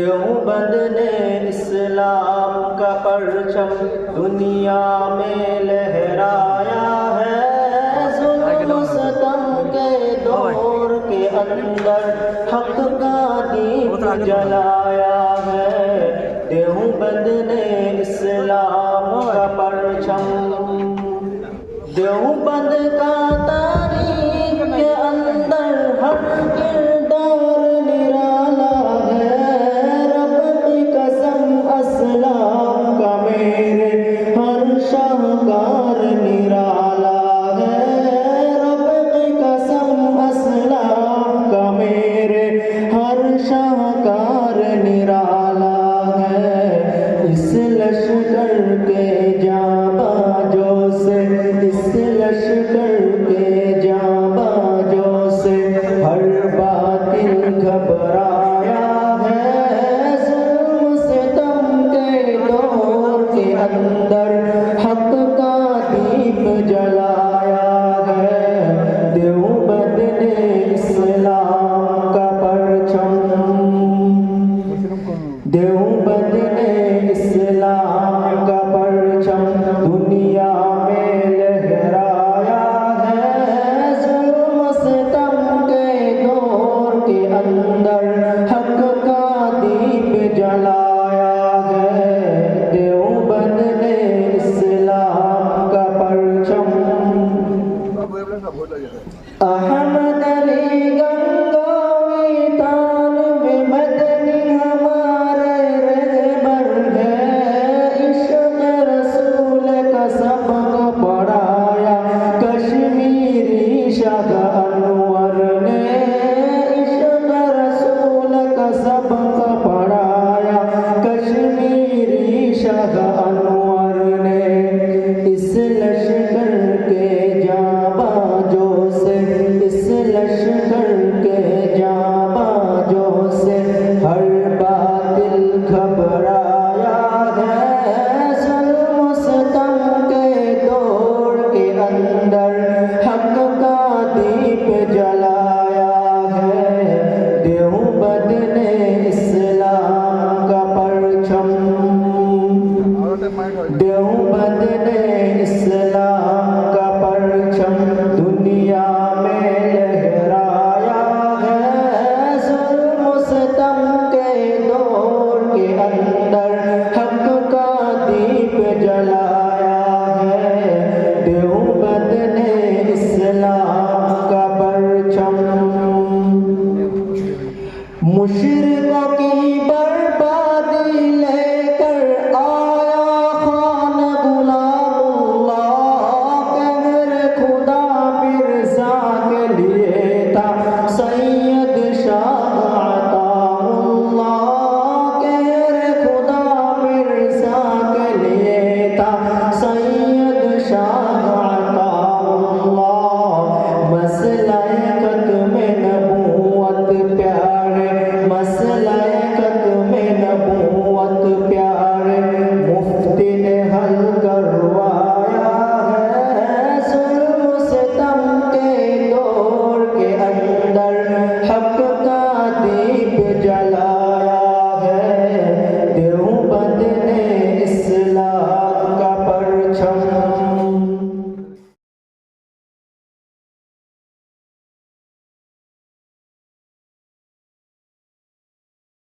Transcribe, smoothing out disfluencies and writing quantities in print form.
देवबंद ने इस्लाम का परचम दुनिया में लहराया है। जुल्म सितम के दौर के अंदर हक का दीप जलाया है। देवबंद ने इस्लाम का परचम, देवबंद का तारीख के अंदर हक किरदार निराला है। रब की कसम अस्लाम का मेरे हर शाहकार निराला है। रब की कसम अस्लाम का मेरे हर शाहकार निराला है। इस लश्कर के जाबाजों से, इस लश्कर के जाबाजों से हर बातिल घबराया है। जुल्म सितम के दौर के अंदर हक का दीप जलाया है। देवबंद ने इस्लाम का परचम, देव